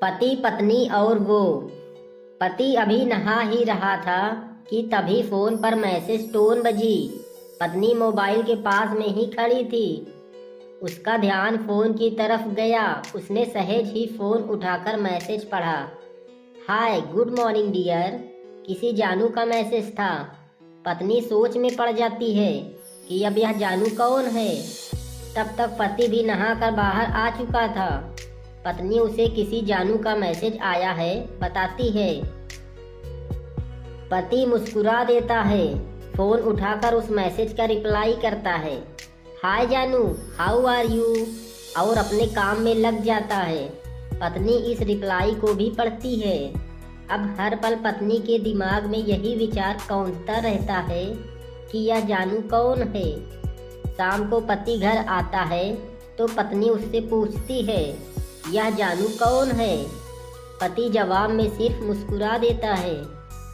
पति पत्नी और वो। पति अभी नहा ही रहा था कि तभी फोन पर मैसेज टोन बजी। पत्नी मोबाइल के पास में ही खड़ी थी। उसका ध्यान फोन की तरफ गया। उसने सहज ही फोन उठाकर मैसेज पढ़ा। Hi good morning dear. किसी जानू का मैसेज था। पत्नी सोच में पड़ जाती है कि अब यह जानू कौन है। तब तक पति भी नहाकर बाहर आ चुका था। पत्नी उसे किसी जानू का मैसेज आया है बताती है। पति मुस्कुरा देता है। फोन उठाकर उस मैसेज का रिप्लाई करता है, हाय जानू हाउ आर यू, और अपने काम में लग जाता है। पत्नी इस रिप्लाई को भी पढ़ती है। अब हर पल पत्नी के दिमाग में यही विचार कौंधता रहता है कि यह जानू कौन है। शाम को पति घर आता है तो पत्नी उससे पूछती है, यह जानू कौन है। पति जवाब में सिर्फ मुस्कुरा देता है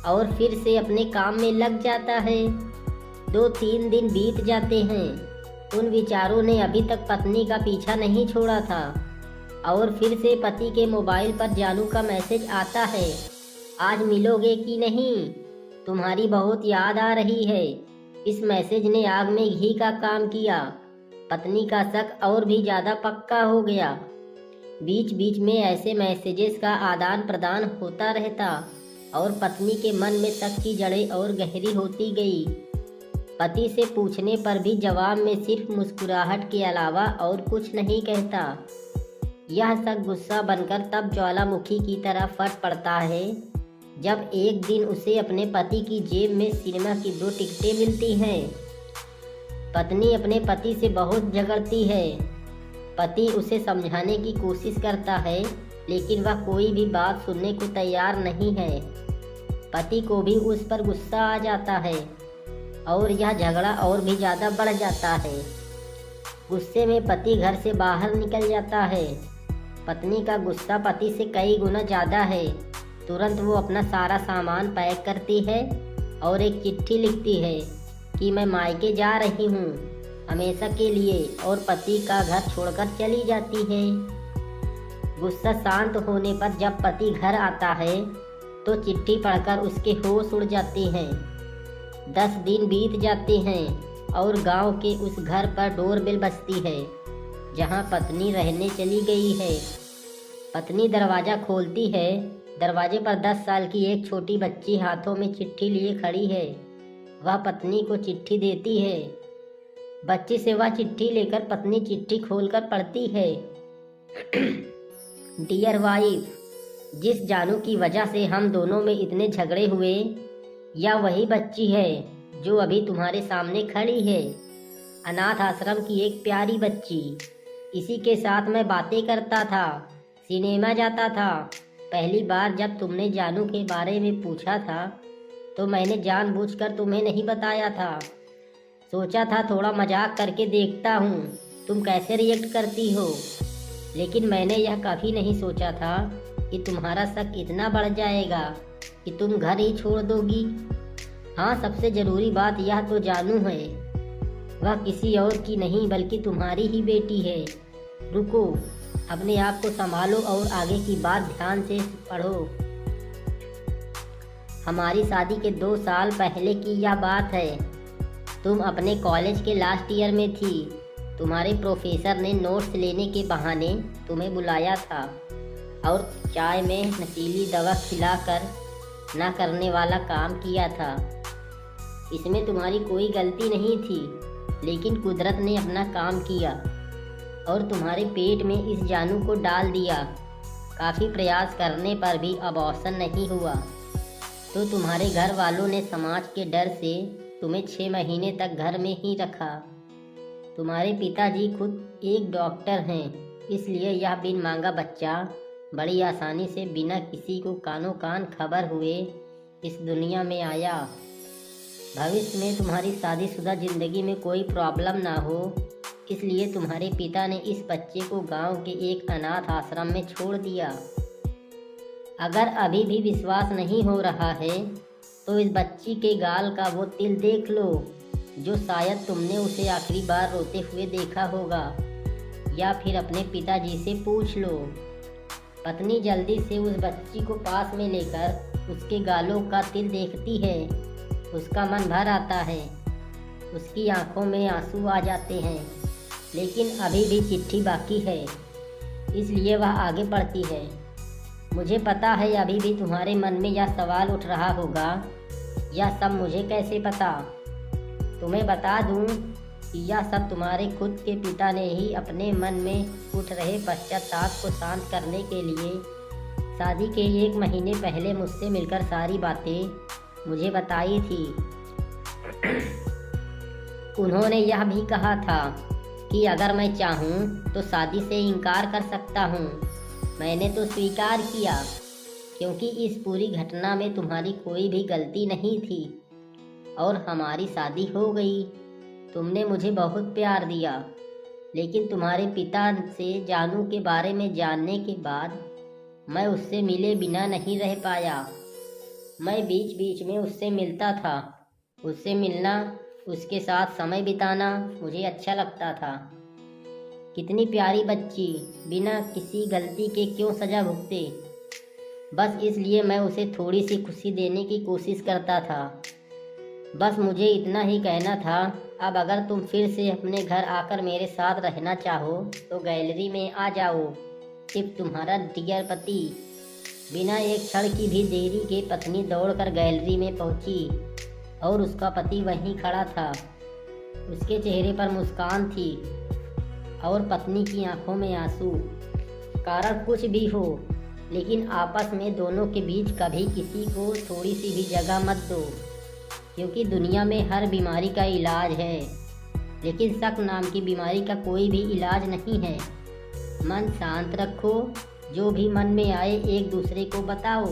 और फिर से अपने काम में लग जाता है। 2-3 दिन बीत जाते हैं। उन विचारों ने अभी तक पत्नी का पीछा नहीं छोड़ा था और फिर से पति के मोबाइल पर जानू का मैसेज आता है, आज मिलोगे कि नहीं, तुम्हारी बहुत याद आ रही है। इस मैसेज ने आग में घी का काम किया। पत्नी का शक और भी ज़्यादा पक्का हो गया। बीच बीच में ऐसे मैसेजेस का आदान प्रदान होता रहता और पत्नी के मन में शक की जड़ें और गहरी होती गई। पति से पूछने पर भी जवाब में सिर्फ मुस्कुराहट के अलावा और कुछ नहीं कहता। यह शक गुस्सा बनकर तब ज्वालामुखी की तरह फट पड़ता है जब एक दिन उसे अपने पति की जेब में सिनेमा की 2 टिकटें मिलती हैं। पत्नी अपने पति से बहुत झगड़ती है। पति उसे समझाने की कोशिश करता है लेकिन वह कोई भी बात सुनने को तैयार नहीं है। पति को भी उस पर गुस्सा आ जाता है और यह झगड़ा और भी ज़्यादा बढ़ जाता है। गुस्से में पति घर से बाहर निकल जाता है। पत्नी का गुस्सा पति से कई गुना ज़्यादा है। तुरंत वो अपना सारा सामान पैक करती है और एक चिट्ठी लिखती है कि मैं मायके जा रही हूँ हमेशा के लिए, और पति का घर छोड़कर चली जाती है। गुस्सा शांत होने पर जब पति घर आता है तो चिट्ठी पढ़कर उसके होश उड़ जाते हैं। 10 दिन बीत जाते हैं और गांव के उस घर पर डोरबेल बजती है जहां पत्नी रहने चली गई है। पत्नी दरवाज़ा खोलती है। दरवाजे पर 10 साल की एक छोटी बच्ची हाथों में चिट्ठी लिए खड़ी है। वह पत्नी को चिट्ठी देती है। बच्ची से वह चिट्ठी लेकर पत्नी चिट्ठी खोलकर पढ़ती है, डियर वाइफ, जिस जानू की वजह से हम दोनों में इतने झगड़े हुए, यह वही बच्ची है जो अभी तुम्हारे सामने खड़ी है। अनाथ आश्रम की एक प्यारी बच्ची। इसी के साथ मैं बातें करता था, सिनेमा जाता था। पहली बार जब तुमने जानू के बारे में पूछा था तो मैंने जानबूझकर तुम्हें नहीं बताया था। सोचा था थोड़ा मजाक करके देखता हूँ तुम कैसे रिएक्ट करती हो, लेकिन मैंने यह कभी नहीं सोचा था कि तुम्हारा शक इतना बढ़ जाएगा कि तुम घर ही छोड़ दोगी। हाँ, सबसे ज़रूरी बात यह तो जानू है, वह किसी और की नहीं बल्कि तुम्हारी ही बेटी है। रुको, अपने आप को संभालो और आगे की बात ध्यान से पढ़ो। हमारी शादी के 2 साल पहले की यह बात है। तुम अपने कॉलेज के लास्ट ईयर में थी। तुम्हारे प्रोफेसर ने नोट्स लेने के बहाने तुम्हें बुलाया था और चाय में नशीली दवा खिलाकर ना करने वाला काम किया था। इसमें तुम्हारी कोई गलती नहीं थी, लेकिन कुदरत ने अपना काम किया और तुम्हारे पेट में इस जानू को डाल दिया। काफ़ी प्रयास करने पर भी अबॉर्शन नहीं हुआ तो तुम्हारे घर वालों ने समाज के डर से तुम्हें 6 महीने तक घर में ही रखा। तुम्हारे पिताजी खुद एक डॉक्टर हैं, इसलिए यह बिन मांगा बच्चा बड़ी आसानी से बिना किसी को कानो कान खबर हुए इस दुनिया में आया। भविष्य में तुम्हारी शादीशुदा ज़िंदगी में कोई प्रॉब्लम ना हो, इसलिए तुम्हारे पिता ने इस बच्चे को गांव के एक अनाथ आश्रम में छोड़ दिया। अगर अभी भी विश्वास नहीं हो रहा है तो इस बच्ची के गाल का वो तिल देख लो जो शायद तुमने उसे आखिरी बार रोते हुए देखा होगा, या फिर अपने पिताजी से पूछ लो। पत्नी जल्दी से उस बच्ची को पास में लेकर उसके गालों का तिल देखती है। उसका मन भर आता है, उसकी आंखों में आंसू आ जाते हैं, लेकिन अभी भी चिट्ठी बाकी है, इसलिए वह आगे बढ़ती है। मुझे पता है अभी भी तुम्हारे मन में यह सवाल उठ रहा होगा, यह सब मुझे कैसे पता। तुम्हें बता दूं कि यह सब तुम्हारे खुद के पिता ने ही अपने मन में उठ रहे पश्चाताप को शांत करने के लिए शादी के 1 महीने पहले मुझसे मिलकर सारी बातें मुझे बताई थी। उन्होंने यह भी कहा था कि अगर मैं चाहूँ तो शादी से इनकार कर सकता हूँ। मैंने तो स्वीकार किया, क्योंकि इस पूरी घटना में तुम्हारी कोई भी गलती नहीं थी और हमारी शादी हो गई। तुमने मुझे बहुत प्यार दिया, लेकिन तुम्हारे पिता से जानू के बारे में जानने के बाद मैं उससे मिले बिना नहीं रह पाया। मैं बीच बीच में उससे मिलता था। उससे मिलना, उसके साथ समय बिताना मुझे अच्छा लगता था। कितनी प्यारी बच्ची, बिना किसी गलती के क्यों सज़ा भुगते। बस इसलिए मैं उसे थोड़ी सी खुशी देने की कोशिश करता था। बस मुझे इतना ही कहना था। अब अगर तुम फिर से अपने घर आकर मेरे साथ रहना चाहो तो गैलरी में आ जाओ। सिर्फ तुम्हारा डियर पति। बिना एक क्षण की भी देरी के पत्नी दौड़कर गैलरी में पहुंची और उसका पति वहीं खड़ा था। उसके चेहरे पर मुस्कान थी और पत्नी की आंखों में आंसू। कारण कुछ भी हो, लेकिन आपस में दोनों के बीच कभी किसी को थोड़ी सी भी जगह मत दो, क्योंकि दुनिया में हर बीमारी का इलाज है, लेकिन शक नाम की बीमारी का कोई भी इलाज नहीं है। मन शांत रखो, जो भी मन में आए एक दूसरे को बताओ।